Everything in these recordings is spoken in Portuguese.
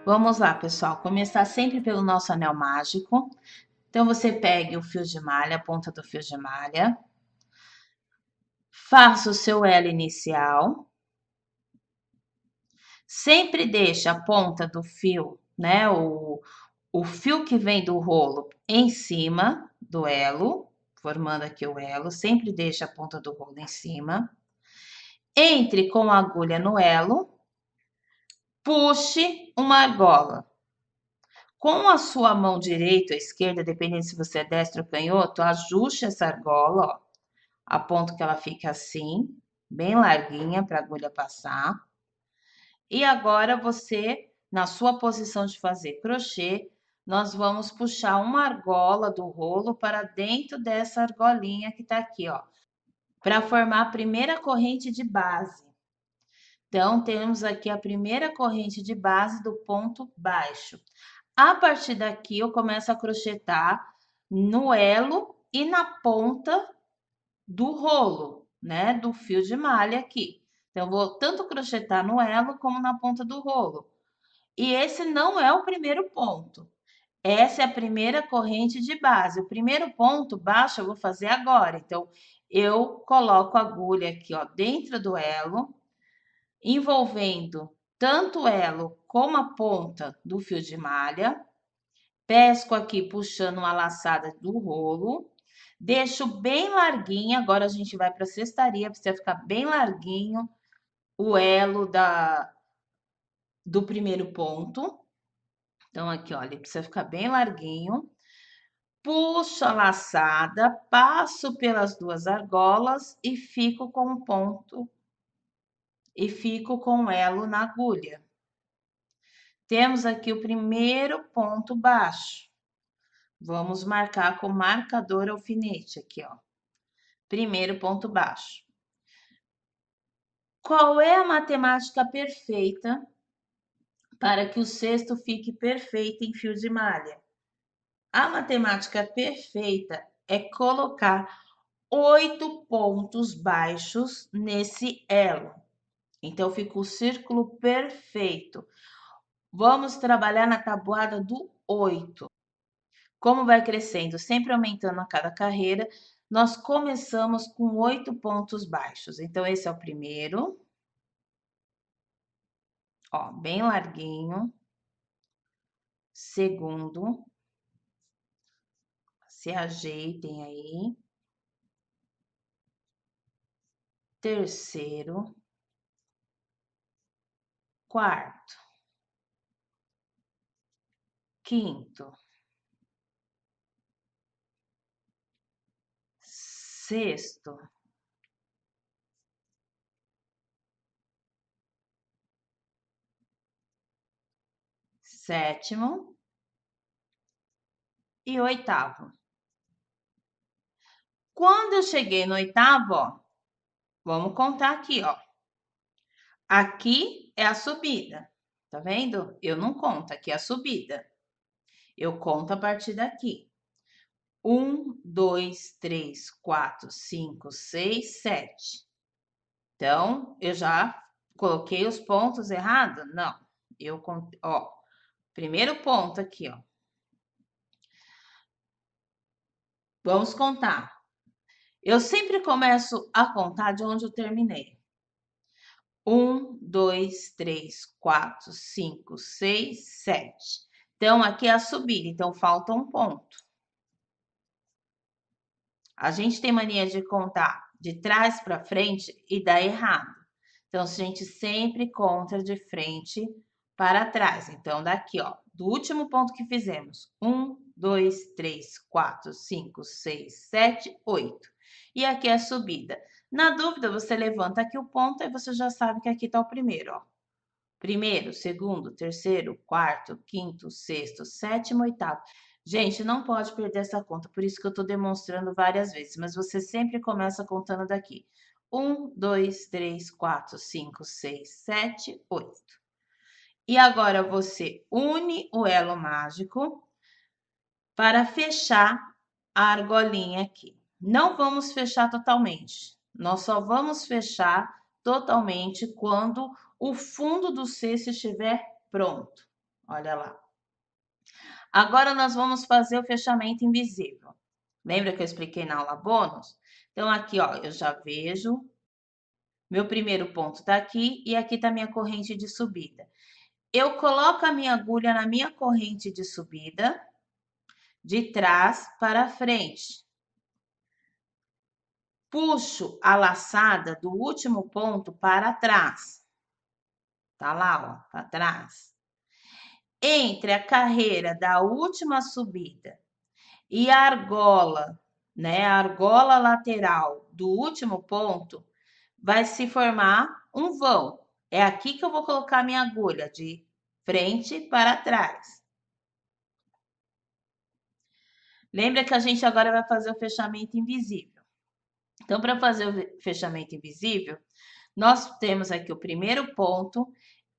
Vamos lá, pessoal. Começar sempre pelo nosso anel mágico. Então, você pegue o fio de malha, a ponta do fio de malha, faça o seu elo inicial. Sempre deixe a ponta do fio, né? O fio que vem do rolo em cima do elo, formando aqui o elo. Sempre deixe a ponta do rolo em cima. Entre com a agulha no elo, puxe uma argola. Com a sua mão direita ou esquerda, dependendo se você é destro ou canhoto, ajuste essa argola, ó, a ponto que ela fique assim, bem larguinha para a agulha passar. E agora você, na sua posição de fazer crochê, nós vamos puxar uma argola do rolo para dentro dessa argolinha que tá aqui, ó, para formar a primeira corrente de base. Então, temos aqui a primeira corrente de base do ponto baixo. A partir daqui, eu começo a crochetar no elo e na ponta do rolo, né? Do fio de malha aqui. Então, eu vou tanto crochetar no elo como na ponta do rolo. E esse não é o primeiro ponto. Essa é a primeira corrente de base. O primeiro ponto baixo eu vou fazer agora. Então, eu coloco a agulha aqui, ó, dentro do elo, envolvendo tanto o elo como a ponta do fio de malha. Pesco aqui puxando uma laçada do rolo. Deixo bem larguinho. Agora a gente vai para a cestaria, precisa ficar bem larguinho o elo do primeiro ponto. Então, aqui, olha, ele precisa ficar bem larguinho. Puxo a laçada, passo pelas duas argolas e fico com o ponto e fico com o elo na agulha. Temos aqui o primeiro ponto baixo. Vamos marcar com marcador alfinete aqui, ó. Primeiro ponto baixo. Qual é a matemática perfeita para que o cesto fique perfeito em fio de malha? A matemática perfeita é colocar 8 pontos baixos nesse elo. Então, fica o círculo perfeito. Vamos trabalhar na tabuada do 8. Como vai crescendo, sempre aumentando a cada carreira, nós começamos com 8 pontos baixos. Então, esse é o primeiro. Ó, bem larguinho. Segundo. Se ajeitem aí. Terceiro. Quarto. Quinto. Sexto. Sétimo e oitavo. Quando eu cheguei no oitavo, ó, vamos contar aqui, ó. Aqui é a subida, tá vendo? Eu não conto, aqui é a subida. Eu conto a partir daqui. 1, 2, 3, 4, 5, 6, 7. Então, eu já coloquei os pontos errados? Não. Eu contei, ó. Primeiro ponto aqui, ó. Vamos contar. Eu sempre começo a contar de onde eu terminei. 1, 2, 3, 4, 5, 6, 7. Então, aqui é a subida, então falta um ponto. A gente tem mania de contar de trás para frente e dá errado. Então, a gente sempre conta de frente para trás. Então, daqui, ó, do último ponto que fizemos, 1, 2, 3, 4, 5, 6, 7, 8. E aqui é a subida. Na dúvida, você levanta aqui o ponto e você já sabe que aqui está o primeiro, ó. Primeiro, segundo, terceiro, quarto, quinto, sexto, sétimo, oitavo. Gente, não pode perder essa conta, por isso que eu estou demonstrando várias vezes, mas você sempre começa contando daqui. 1, 2, 3, 4, 5, 6, 7, 8. E agora você une o elo mágico para fechar a argolinha aqui. Não vamos fechar totalmente, nós só vamos fechar totalmente quando o fundo do cesto estiver pronto, Olha lá. Agora nós vamos fazer o fechamento invisível. Lembra que eu expliquei na aula bônus? Então, aqui, ó, eu já vejo. Meu primeiro ponto tá aqui e aqui tá minha corrente de subida. Eu coloco a minha agulha na minha corrente de subida, de trás para frente. Puxo a laçada do último ponto para trás. Tá lá, ó, para trás. Entre a carreira da última subida e a argola, né, a argola lateral do último ponto, vai se formar um vão. É aqui que eu vou colocar minha agulha, de frente para trás. Lembra que a gente agora vai fazer o fechamento invisível. Então, para fazer o fechamento invisível, nós temos aqui o primeiro ponto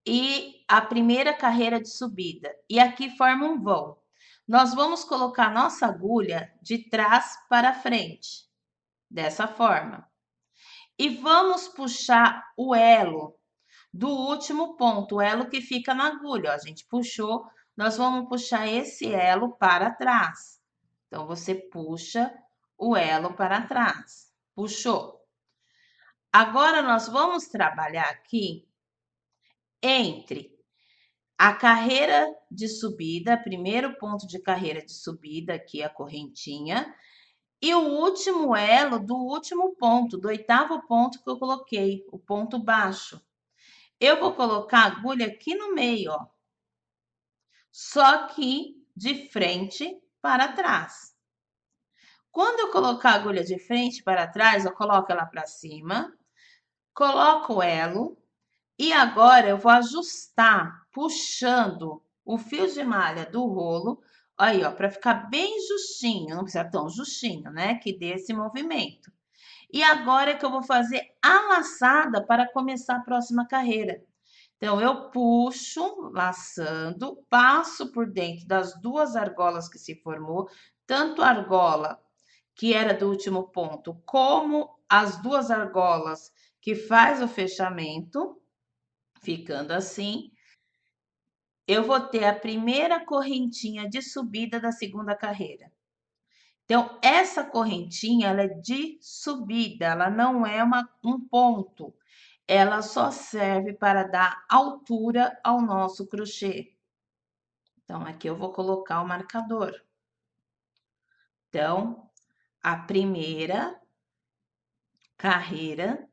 e a primeira carreira de subida. E aqui forma um vão. Nós vamos colocar nossa agulha de trás para frente, dessa forma. E vamos puxar o elo do último ponto, o elo que fica na agulha. Ó, a gente puxou, nós vamos puxar esse elo para trás. Então, você puxa o elo para trás. Puxou. Agora, nós vamos trabalhar aqui entre a carreira de subida, primeiro ponto de carreira de subida, aqui a correntinha, e o último elo do último ponto, do oitavo ponto que eu coloquei, o ponto baixo. Eu vou colocar a agulha aqui no meio, ó. Só que de frente para trás. Quando eu colocar a agulha de frente para trás, eu coloco ela para cima, coloco o elo e agora eu vou ajustar, puxando o fio de malha do rolo, aí, ó, para ficar bem justinho, não precisa tão justinho, né? Que dê esse movimento. E agora é que eu vou fazer a laçada para começar a próxima carreira. Então, eu puxo, laçando, passo por dentro das duas argolas que se formou, tanto a argola que era do último ponto, como as duas argolas que faz o fechamento, ficando assim. Eu vou ter a primeira correntinha de subida da segunda carreira. Então, essa correntinha, ela é de subida, ela não é um ponto. Ela só serve para dar altura ao nosso crochê. Então, aqui eu vou colocar o marcador. Então, a primeira carreira,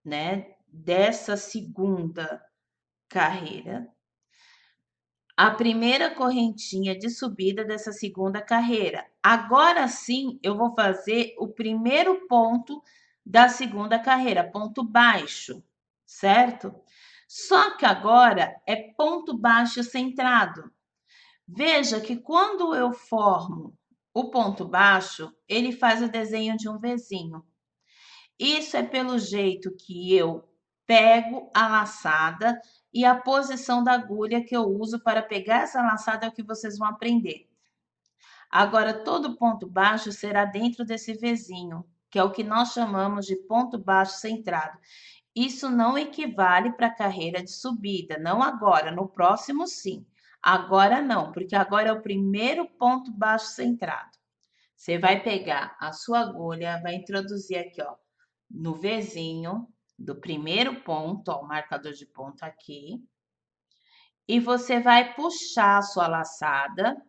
né, dessa segunda carreira, a primeira correntinha de subida dessa segunda carreira. Agora sim, eu vou fazer o primeiro ponto da segunda carreira, ponto baixo, certo? Só que agora é ponto baixo centrado. Veja que quando eu formo o ponto baixo, ele faz o desenho de um Vzinho. Isso é pelo jeito que eu pego a laçada e a posição da agulha que eu uso para pegar essa laçada é o que vocês vão aprender. Agora, todo ponto baixo será dentro desse Vzinho, que é o que nós chamamos de ponto baixo centrado. Isso não equivale para a carreira de subida, não agora, no próximo sim. Agora não, porque agora é o primeiro ponto baixo centrado. Você vai pegar a sua agulha, vai introduzir aqui, ó, no Vzinho do primeiro ponto, ó, o marcador de ponto aqui. E você vai puxar a sua laçada,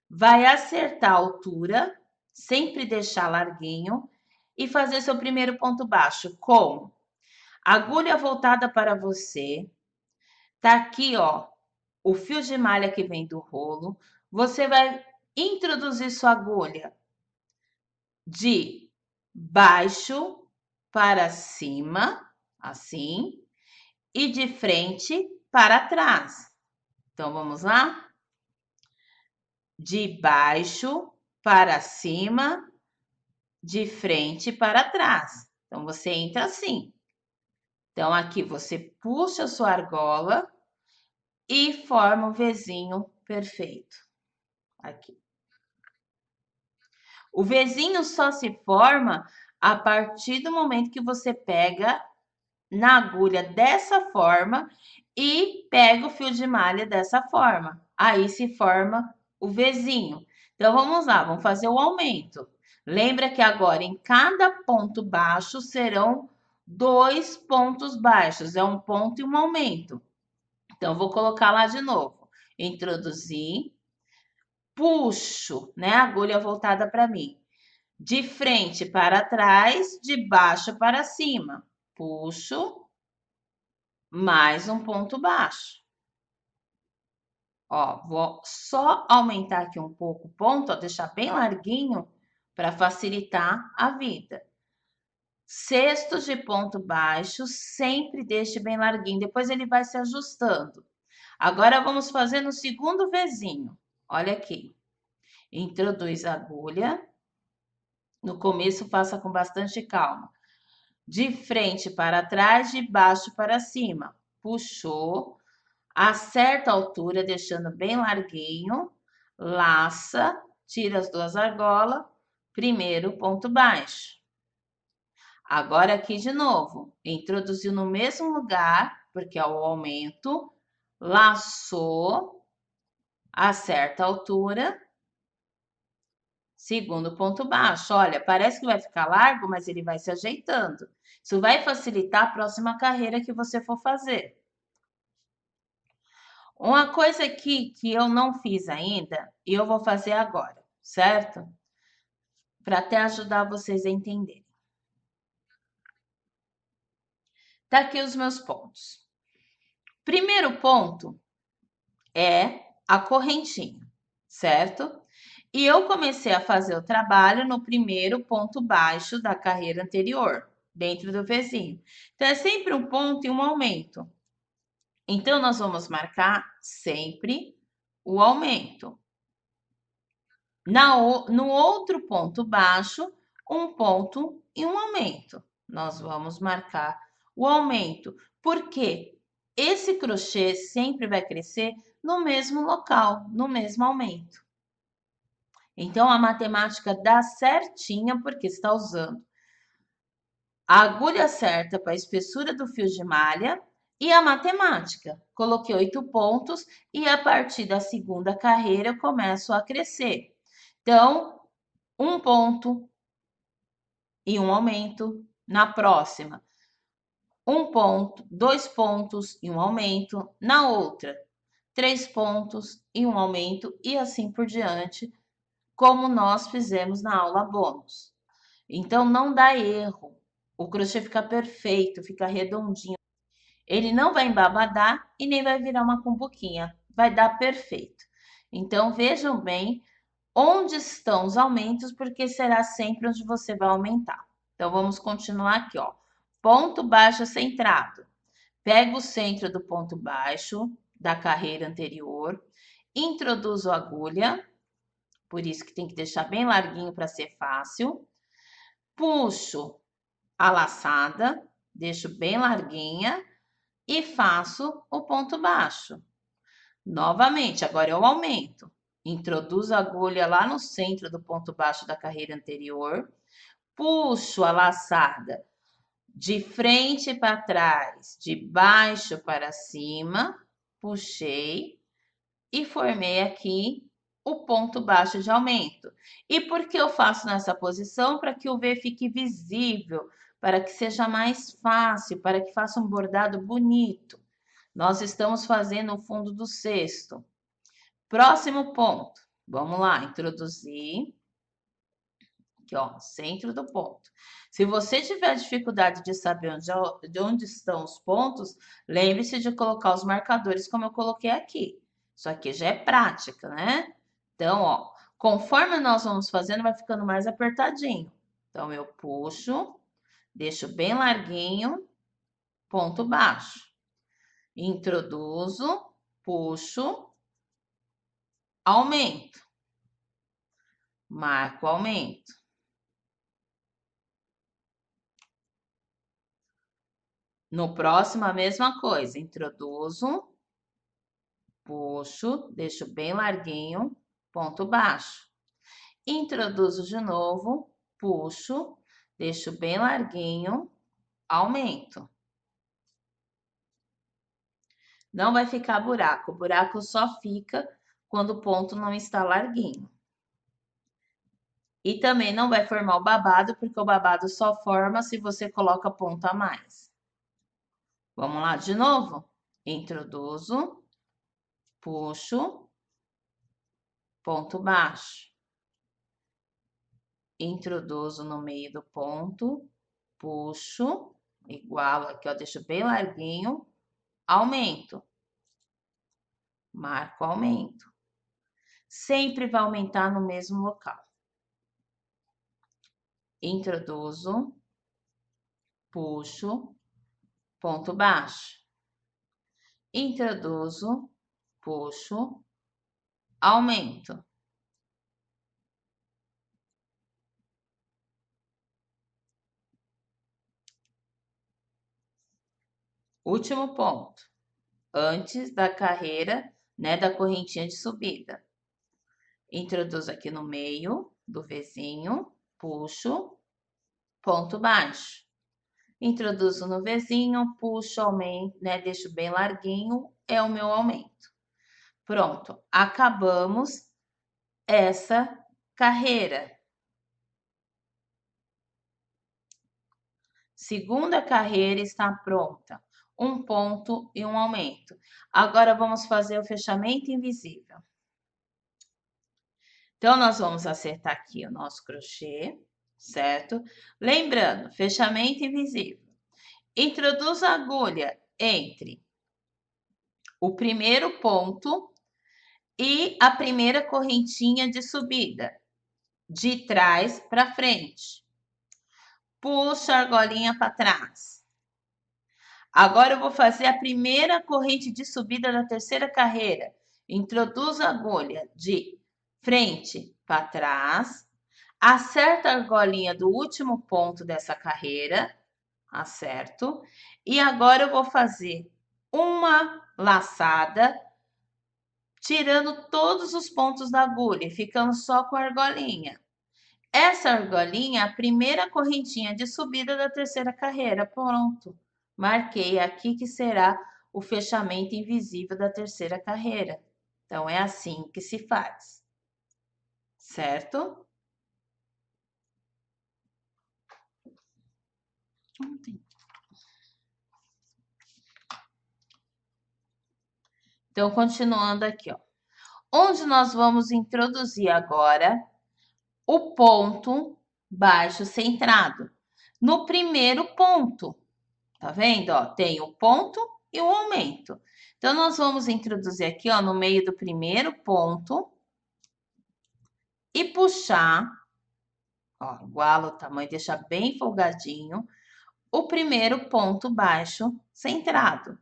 vai acertar a altura, sempre deixar larguinho, e fazer seu primeiro ponto baixo. Como? Agulha voltada para você. Tá aqui, ó, o fio de malha que vem do rolo. Você vai introduzir sua agulha de baixo para cima, assim, e de frente para trás. Então, vamos lá? De baixo para cima, de frente para trás. Então, você entra assim. Então, aqui você puxa a sua argola e forma um Vzinho perfeito. Aqui. O Vzinho só se forma a partir do momento que você pega na agulha dessa forma e pego o fio de malha dessa forma. Aí se forma o Vzinho. Então, vamos lá, vamos fazer o aumento. Lembra que agora em cada ponto baixo serão 2 pontos baixos, é um ponto e um aumento. Então, vou colocar lá de novo. Introduzir, puxo, né? A agulha voltada para mim. De frente para trás, de baixo para cima. Puxo, mais um ponto baixo. Ó, vou só aumentar aqui um pouco o ponto, ó, deixar bem larguinho para facilitar a vida. Cestos de ponto baixo, sempre deixe bem larguinho, depois ele vai se ajustando. Agora vamos fazer no segundo Vzinho. Olha aqui. Introduz a agulha. No começo faça com bastante calma. De frente para trás, de baixo para cima. Puxou. Acerta a altura, deixando bem larguinho. Laça. Tira as duas argolas. Primeiro ponto baixo. Agora aqui de novo. Introduziu no mesmo lugar, porque é o aumento. Laçou. Acerta a altura. Segundo ponto baixo. Olha, parece que vai ficar largo, mas ele vai se ajeitando. Isso vai facilitar a próxima carreira que você for fazer. Uma coisa aqui que eu não fiz ainda, e eu vou fazer agora, certo? Para até ajudar vocês a entenderem. Tá aqui os meus pontos. Primeiro ponto é a correntinha, certo? E eu comecei a fazer o trabalho no primeiro ponto baixo da carreira anterior, dentro do Vzinho. Então, é sempre um ponto e um aumento. Então, nós vamos marcar sempre o aumento. No outro ponto baixo, um ponto e um aumento. Nós vamos marcar o aumento. Por quê? Esse crochê sempre vai crescer no mesmo local, no mesmo aumento. Então, a matemática dá certinha porque está usando a agulha certa para a espessura do fio de malha e a matemática. Coloquei 8 pontos e a partir da segunda carreira eu começo a crescer. Então, um ponto e um aumento na próxima. Um ponto, 2 pontos e um aumento na outra. 3 pontos e um aumento e assim por diante, como nós fizemos na aula bônus. Então, não dá erro. O crochê fica perfeito, fica redondinho. Ele não vai embabadar e nem vai virar uma cumbuquinha. Vai dar perfeito. Então, vejam bem onde estão os aumentos, porque será sempre onde você vai aumentar. Então, vamos continuar aqui, ó. Ponto baixo centrado. Pega o centro do ponto baixo da carreira anterior, introduzo a agulha, por isso que tem que deixar bem larguinho para ser fácil. Puxo a laçada, deixo bem larguinha e faço o ponto baixo. Novamente, agora é o aumento. Introduzo a agulha lá no centro do ponto baixo da carreira anterior, puxo a laçada de frente para trás, de baixo para cima, puxei e formei aqui o ponto baixo de aumento. E por que eu faço nessa posição? Para que o V fique visível, para que seja mais fácil, para que faça um bordado bonito. Nós estamos fazendo o fundo do cesto. Próximo ponto. Vamos lá, introduzir. Aqui, ó, centro do ponto. Se você tiver dificuldade de saber de onde estão os pontos, lembre-se de colocar os marcadores como eu coloquei aqui. Isso aqui já é prática, né? Então, ó, conforme nós vamos fazendo, vai ficando mais apertadinho. Então, eu puxo, deixo bem larguinho, ponto baixo. Introduzo, puxo, aumento. Marco o aumento. No próximo, a mesma coisa. Introduzo, puxo, deixo bem larguinho, ponto baixo. Introduzo de novo, puxo, deixo bem larguinho, aumento. Não vai ficar buraco. O buraco só fica quando o ponto não está larguinho. E também não vai formar o babado, porque o babado só forma se você coloca ponto a mais. Vamos lá de novo? Introduzo, puxo, ponto baixo. Introduzo no meio do ponto, puxo, igual aqui, ó, deixo bem larguinho, aumento. Marco aumento. Sempre vai aumentar no mesmo local. Introduzo, puxo, ponto baixo. Introduzo, puxo, aumento. Último ponto, antes da carreira, né, da correntinha de subida. Introduzo aqui no meio do Vzinho, puxo, ponto baixo. Introduzo no Vzinho, puxo, aumento, né, deixo bem larguinho, é o meu aumento. Pronto, acabamos essa carreira. Segunda carreira está pronta. Um ponto e um aumento. Agora vamos fazer o fechamento invisível. Então, nós vamos acertar aqui o nosso crochê, certo? Lembrando, fechamento invisível. Introduza a agulha entre o primeiro ponto e a primeira correntinha de subida, de trás para frente. Puxa a argolinha para trás. Agora eu vou fazer a primeira corrente de subida da terceira carreira. Introduzo a agulha de frente para trás. Acerta a argolinha do último ponto dessa carreira. Acerto. E agora eu vou fazer uma laçada, tirando todos os pontos da agulha, ficando só com a argolinha. Essa argolinha é a primeira correntinha de subida da terceira carreira. Pronto. Marquei aqui que será o fechamento invisível da terceira carreira. Então, é assim que se faz. Certo? Então, continuando aqui, ó. Onde nós vamos introduzir agora o ponto baixo centrado. No primeiro ponto, tá vendo? Ó, tem o ponto e o aumento. Então, nós vamos introduzir aqui, ó, no meio do primeiro ponto e puxar, ó, iguala o tamanho, deixa bem folgadinho, o primeiro ponto baixo centrado.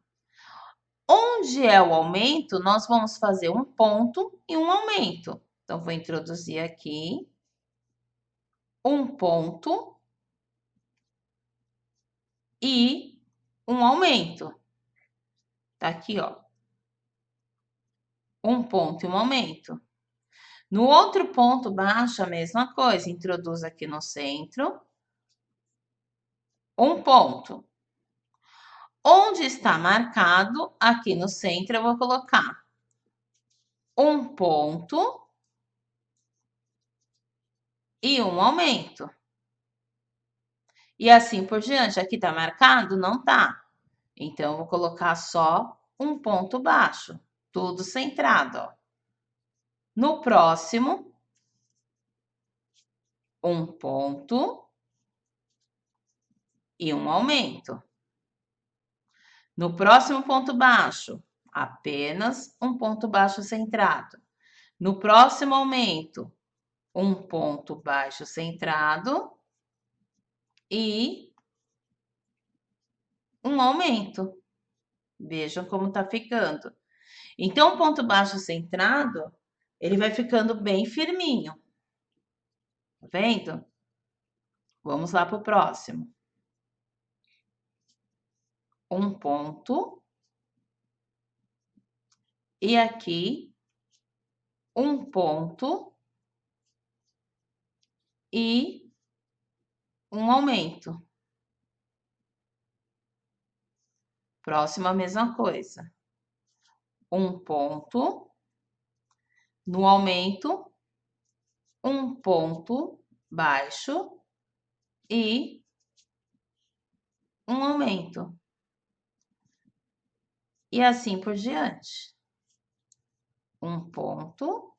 Onde é o aumento, nós vamos fazer um ponto e um aumento. Então, vou introduzir aqui um ponto e um aumento. Tá aqui, ó. Um ponto e um aumento. No outro ponto baixo, a mesma coisa. Introduz aqui no centro um ponto. Onde está marcado, aqui no centro, eu vou colocar um ponto e um aumento. E assim por diante. Aqui tá marcado? Não tá. Então, eu vou colocar só um ponto baixo. Tudo centrado, ó. No próximo, um ponto e um aumento. No próximo ponto baixo, apenas um ponto baixo centrado. No próximo aumento, um ponto baixo centrado e um aumento. Vejam como tá ficando. Então, o ponto baixo centrado, ele vai ficando bem firminho. Tá vendo? Vamos lá para o próximo. Um ponto. E aqui, um ponto e um aumento. Próximo, a mesma coisa. um ponto, no aumento, um ponto baixo e um aumento. E assim por diante. Um ponto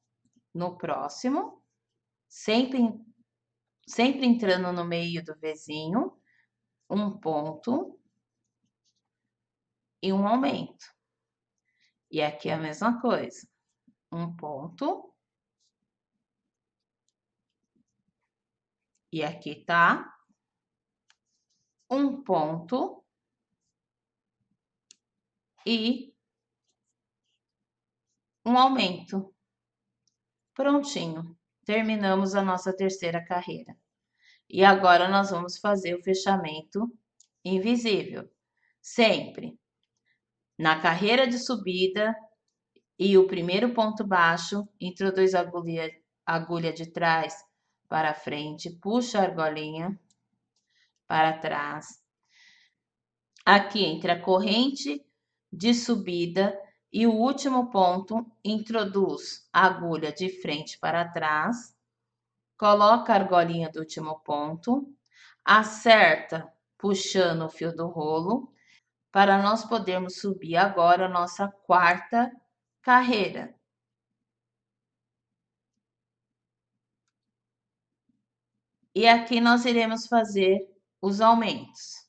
no próximo, sempre entrando no meio do vizinho, um ponto e um aumento. E aqui é a mesma coisa. Um ponto. E aqui tá um ponto e um aumento. Prontinho. Terminamos a nossa terceira carreira. E agora nós vamos fazer o fechamento invisível. Sempre na carreira de subida e o primeiro ponto baixo, introduz a agulha de trás para frente, puxa a argolinha para trás. Aqui entre a corrente de subida e o último ponto, introduz a agulha de frente para trás, coloca a argolinha do último ponto, acerta puxando o fio do rolo, para nós podermos subir agora a nossa quarta carreira. E aqui nós iremos fazer os aumentos.